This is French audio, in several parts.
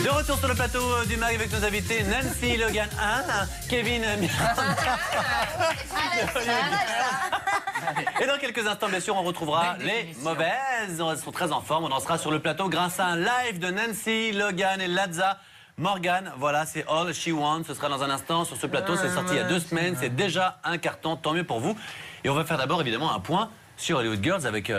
De retour sur le plateau du MAG avec nos invités Nancy, Logan, Anne, Kevin, et dans quelques instants, bien sûr, on retrouvera les mauvaises. Elles sont très en forme. On en sera sur le plateau grâce à un live de Nancy, Logan et Ladza. Morgan, voilà, c'est All She Wants. Ce sera dans un instant sur ce plateau. C'est sorti il y a 2 semaines. C'est déjà un carton. Tant mieux pour vous. Et on va faire d'abord, évidemment, un point sur Hollywood Girls avec...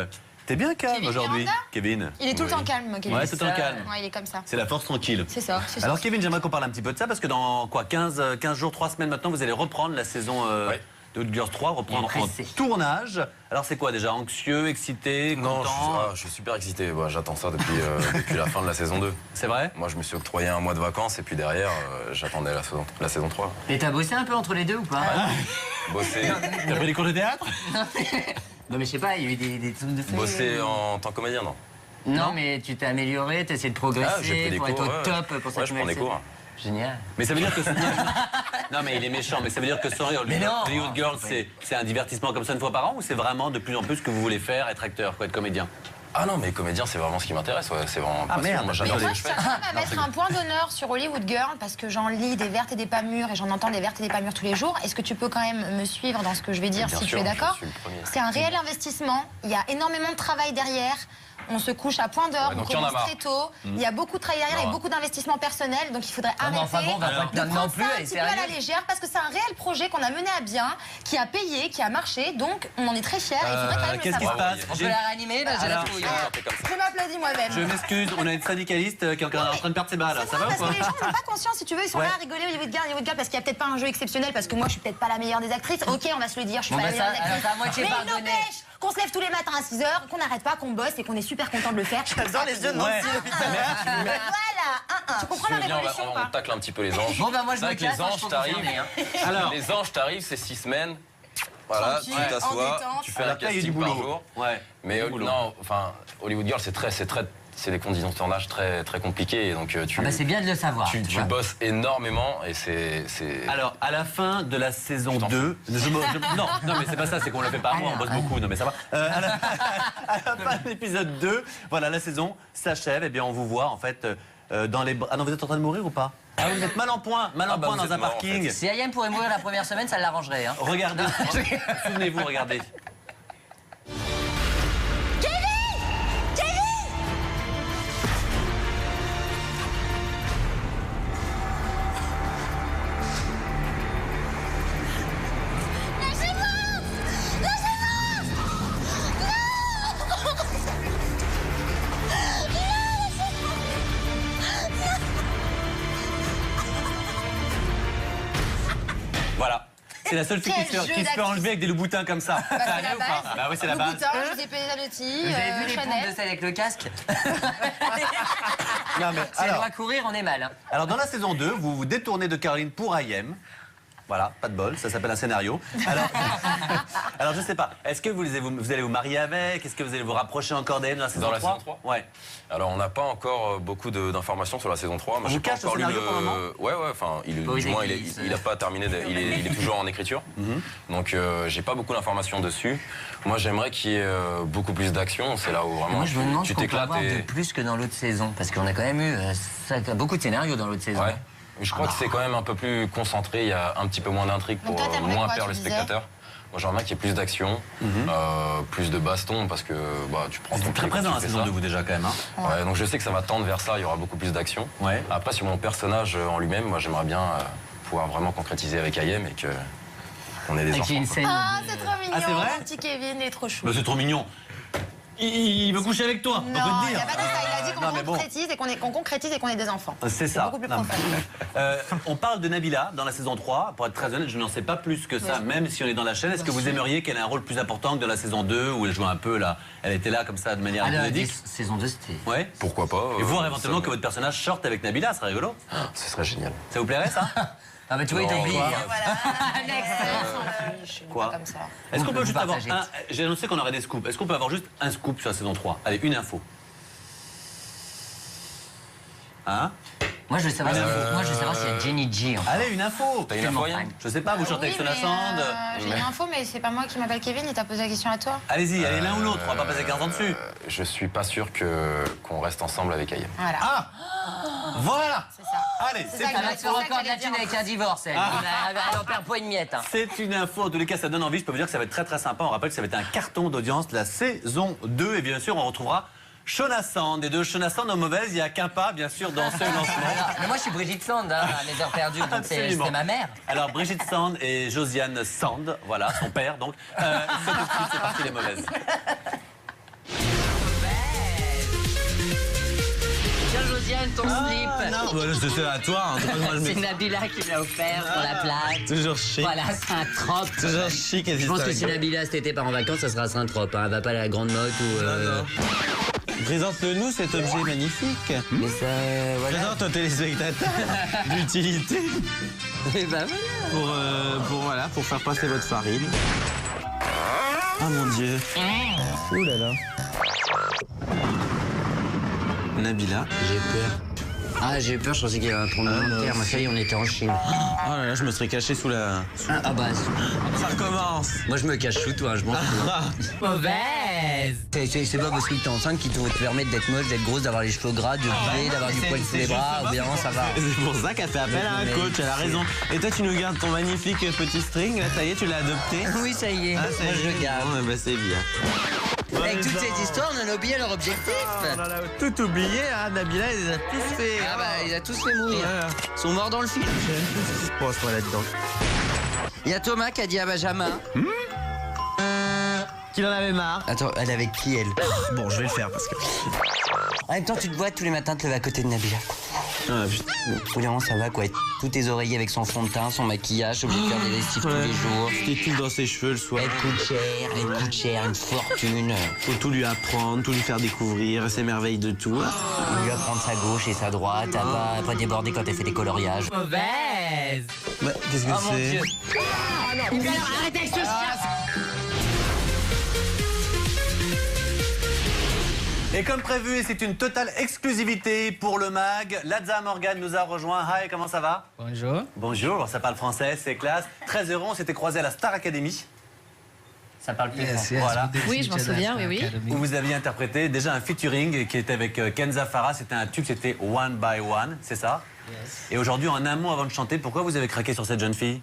T'es bien calme aujourd'hui, Kevin. Il est tout le temps calme, Kevin. Ouais, tout le temps calme. Ouais, il est comme ça. C'est la force tranquille. C'est ça. Alors, Kevin, j'aimerais qu'on parle un petit peu de ça parce que dans quoi, 15 jours, 3 semaines maintenant, vous allez reprendre la saison de Hollywood Girls 3, reprendre en tournage. Alors, c'est quoi déjà? Anxieux, excité, content? Non, je suis super excité. Bah, j'attends ça depuis la fin de la saison 2. C'est vrai? Moi, je me suis octroyé un mois de vacances et puis derrière, j'attendais la saison 3. Et t'as bossé un peu entre les deux ou pas? Bosser. T'as pris des cours de théâtre? Non mais je sais pas, il y a eu des trucs de fait. Bosser en tant que comédien, non? Non mais tu t'es amélioré, t'as essayé de progresser j'ai pris des pour cours, être au top pour cette je prends des nouvelle cours. série. Génial. Mais ça veut dire que... Non, mais il est méchant. Mais ça veut dire que Hollywood Girls, c'est un divertissement comme ça une fois par an ou c'est vraiment de plus en plus ce que vous voulez faire, être acteur, quoi, être comédien? Ah non, mais comédien, c'est vraiment ce qui m'intéresse. Ouais. C'est vraiment passion. Merde. Moi, Mais j'adore moi, les je tiens quand même à mettre un point d'honneur sur Hollywood Girl parce que j'en lis des vertes et des pas mûres et j'en entends des vertes et des pas mûres tous les jours. Est-ce que tu peux quand même me suivre dans ce que je vais dire, Bien si sûr, tu es d'accord? je suis le premier. C'est un réel investissement. Il y a énormément de travail derrière. On se couche à point d'heure, Ouais, on donc il y en a commence marre. très tôt. Il y a beaucoup de travail derrière et beaucoup d'investissement personnel. Donc il faudrait arrêter enfin bon, on va pas te de donner prendre non plus, ça un elle est petit peu à la sérieuse. légère parce que c'est un réel projet qu'on a mené à bien, qui a payé, qui a marché. Donc on en est très fiers. Il faudrait quand même le Qu'est-ce qui se savoir. passe? On peut la réanimer là, j'ai la trouille. Je m'applaudis moi-même. Je m'excuse, on a une syndicaliste qui est en train de perdre ses balles. Ça va ou parce quoi? que les gens n'ont pas conscience, si tu veux, ils sont là à rigoler Hollywood Girl, parce qu'il n'y a peut-être pas un jeu exceptionnel, parce que moi je suis peut-être pas la meilleure des actrices. Ok, on va se le dire, je suis Bon, pas la bah, meilleure ça- des actrices. alors, ça a moitié Mais il pardonné. n'empêche qu'on se lève tous les matins à 6h, qu'on n'arrête pas, qu'on bosse et qu'on est super content de le faire. J'adore les yeux de Nancy. Voilà, tu comprends la Viens, révolution ou on pas? tacle un petit peu les anges. Bon bah moi je C'est me vrai que casse, les hein, je anges peux t'arrivent. confirmer, hein. Alors, Les anges t'arrivent, c'est 6 semaines. Voilà, Tranquille, tu en t'assois, détente. tu fais à la un taille du casting boulot. par jour. Ouais. Mais Du boulot. non, enfin, Hollywood Girl, c'est des conditions de tournage très, très compliquées. Et donc, tu, Ah bah c'est bien de le savoir. tu vois. bosses énormément et c'est. Alors, à la fin de la saison Je t'en 2, non, mais c'est pas ça, c'est qu'on le fait pas à moi, on bosse beaucoup, non mais ça va. À la fin de l'épisode 2, voilà, la saison s'achève, et bien on vous voit en fait dans les bras. Ah non, vous êtes en train de mourir ou pas? Ah, vous êtes mal en point bah, vous dans êtes un mort, en parking. fait. Si Ayem pourrait mourir la première semaine, ça l'arrangerait. Hein. Regardez, souvenez-vous, regardez. Voilà. C'est la seule fille qui Quel se jeu fait d'actrice. enlever avec des Louboutins comme ça. Ça c'est arrive la ou pas? base. Bah oui, c'est la base. Louboutin, Giuseppe Zanotti, Vous avez vu les pompes de Chanel. sel avec le casque? Non, mais, Si elle alors, doit courir, on est mal. Hein. alors, dans la saison 2, vous vous détournez de Caroline pour Ayem. Voilà, pas de bol, ça s'appelle un scénario. Alors je sais pas, est-ce que vous allez vous marier avec? Est-ce que vous allez vous rapprocher encore d'Ayem dans la saison 3? Dans la saison 3? Ouais. Alors, on n'a pas encore beaucoup d'informations sur la saison 3. Moi, On j'ai vous pas cache le encore lu scénario pour le moment? Ouais, enfin, Oui, du moins, d'église. il a pas terminé, il est toujours en écriture. Donc, j'ai pas beaucoup d'informations dessus. Moi, j'aimerais qu'il y ait beaucoup plus d'action. C'est là où vraiment Moi je me demande tu ce qu'on peut t'éclates. avoir de plus que dans l'autre saison. Parce qu'on a quand même eu beaucoup de scénarios dans l'autre saison. Ouais. Je crois que c'est quand même un peu plus concentré. Il y a un petit peu moins d'intrigue pour Donc toi, t'aimerais moins quoi, perdre tu le disais spectateur. Moi, j'aimerais qu'il y ait plus d'action, plus de baston, parce que bah, tu prends Vous ton êtes très pied quand présent dans tu la fais saison ça. 2, vous déjà quand même. Hein. Ouais, donc je sais que ça va tendre vers ça, il y aura beaucoup plus d'action. Ouais. Après, sur mon personnage en lui-même, moi j'aimerais bien pouvoir vraiment concrétiser avec Ayem et que on ait des Et qu'il y ait enfants. une quoi. scène. Ah, c'est trop mignon, Ah, c'est vrai mon petit Kevin, il est trop chou. Bah, c'est trop mignon. Il veut coucher avec toi, on peut Non, te il dire. n'y a pas de ça. Il a dit Non, mais qu'on bon. concrétise et qu'on concrétise et qu'on ait des enfants. C'est ça. beaucoup plus Non, profond. on parle de Nabila dans la saison 3. Pour être très honnête, je n'en sais pas plus que ça, Oui. même si on est dans la chaîne. Est-ce que vous aimeriez qu'elle ait un rôle plus important que dans la saison 2 où elle jouait un peu là? Elle était là comme ça de manière Alors, épisodique. saison 2, c'était. Ouais. Pourquoi pas Et voir éventuellement ça- que votre personnage sorte avec Nabila, ce serait rigolo. Ce serait génial. Ça vous plairait ça? Ah bah tu vois, il Non, t'oublie. quoi. Quoi? Comme ça. Est-ce qu'on Vous peut juste avoir partagez. un... J'ai annoncé qu'on aurait des scoops. Est-ce qu'on peut avoir juste un scoop sur la saison 3? Allez, une info. Hein? Moi, je veux savoir s'il y a Jenny G. Enfin. Allez, une info. T'as une info, Tellement Yann? Je sais pas, vous chantez avec Sona Sand. J'ai une info, mais c'est pas moi qui m'appelle Kevin, il t'a posé la question à toi. Allez-y, allez l'un ou l'autre, on va pas passer 15 ans dessus. je suis pas sûr qu'on reste ensemble avec Aya. Voilà. Ah, voilà. C'est ça. Allez, C'est c'est ça Elle va que se faire je encore de la dire. thune avec un divorce, elle. Elle en perd pas une miette. Hein. C'est une info, en tous les cas, ça donne envie. Je peux vous dire que ça va être très très sympa. On rappelle que ça va être un carton d'audience de la saison 2. Et bien sûr, on retrouvera Shona Sand. Et de Shona Sand aux mauvaises, il n'y a qu'un pas, bien sûr, dans ce lancement. Mais moi, je suis Brigitte Sand, hein, à mes heures perdues, donc Absolument. c'est ma mère. Alors, Brigitte Sand et Josiane Sand, voilà, son père, donc. C'est tout de suite, c'est parti les mauvaises. Tiens, Josiane, ton slip. Non, c'est à toi. Hein. Moi, je C'est mets Nabila qui me l'a offert pour la plage. toujours chic. Voilà, Saint-Trope. Toujours chic et Je pense que si historique. Nabila cet été part en vacances, ça sera Saint-Trope. Hein. Elle va pas à la Grande Motte ou. Présente-nous cet objet magnifique. Mais ça. Voilà. Présente aux téléspectateurs d'utilité Et bah voilà. pour faire passer votre farine. Ah mon Dieu. Ouh là là. Nabila. J'ai peur. Ah, j'ai eu peur, je pensais qu'il allait prendre un terme. Ça y est, on était en Chine. Oh là là, je me serais caché sous la... Ah bah, Ça recommence. moi je me cache sous toi, je m'en fous. Mauvaise. C'est pas parce que t'es enceinte qui te permettre d'être moche, d'être grosse, d'avoir les cheveux gras, de bouger, d'avoir du poil sous les bras, ou bien ça va. C'est pour ça qu'elle fait appel à un coach, elle a raison. Et toi, tu nous gardes ton magnifique petit string, là, ça y est, tu l'as adopté. Oui, ça y est, Ah, ça moi y je est. le garde. Bon, bah, c'est bien. Avec toutes ces histoires, on en a oublié leur objectif. On en a tout oublié, hein. Nabila, elle les a tous fait. Ah bah, il a tous fait mourir. Ouais. Ils sont morts dans le film. Je pense moi là-dedans. Il y a Thomas qui a dit à Benjamin. Qu'il en avait marre. Attends, elle est avec qui, elle? Bon, je vais le faire parce que... En même temps, tu te vois tous les matins te lever à côté de Nabila. Ah, putain. Au bout d'un moment, ça va quoi. Tous tes oreillers avec son fond de teint, son maquillage, obligé de faire des lessives tous les jours. T'es tout dans ses cheveux le soir. Elle coûte cher, une fortune. Faut tout lui apprendre, tout lui faire découvrir, elle s'émerveille de tout. Il lui apprendre sa gauche et sa droite, à pas déborder quand elle fait des coloriages. Mauvaise. Bah, qu'est-ce que Oh mon c'est Dieu. Arrêtez avec ce chien. Et comme prévu, et c'est une totale exclusivité pour le MAG, Ladza Morgan nous a rejoint. Hi, comment ça va? Bonjour. Bonjour, ça parle français, c'est classe. Très heureux, on s'était croisés à la Star Academy, Ça parle plus Yes, yes, Voilà. we did Oui, see je m'en each other souviens, at oui, oui. Academy. où vous aviez interprété déjà un featuring qui était avec Kenza Farah. C'était un tube, c'était One by One, c'est ça? Yes. Et aujourd'hui, en un mot avant de chanter, pourquoi vous avez craqué sur cette jeune fille?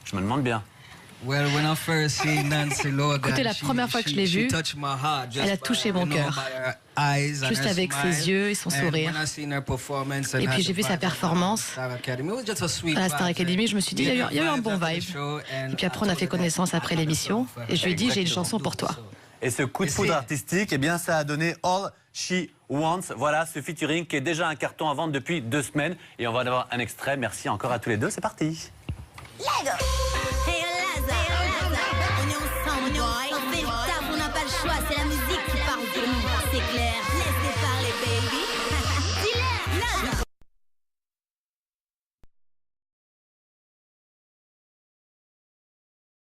Je me demande bien. Well, when I first seen Nancy Logan, Écoutez, la première fois que je l'ai vue, elle a touché mon cœur. Juste avec ses yeux et son sourire. Et puis j'ai vu sa performance à la Star Academy, je me suis dit, il y a eu un bon vibe. Et puis après, on a fait connaissance après l'émission, et je lui ai dit, j'ai une chanson pour toi. Et ce coup de foudre artistique, eh bien, ça a donné All She Wants. Voilà, ce featuring qui est déjà un carton à vendre depuis 2 semaines. Et on va en avoir un extrait. Merci encore à tous les deux. C'est parti. On est ensemble, boy. On fait le taf, on n'a pas le choix, c'est la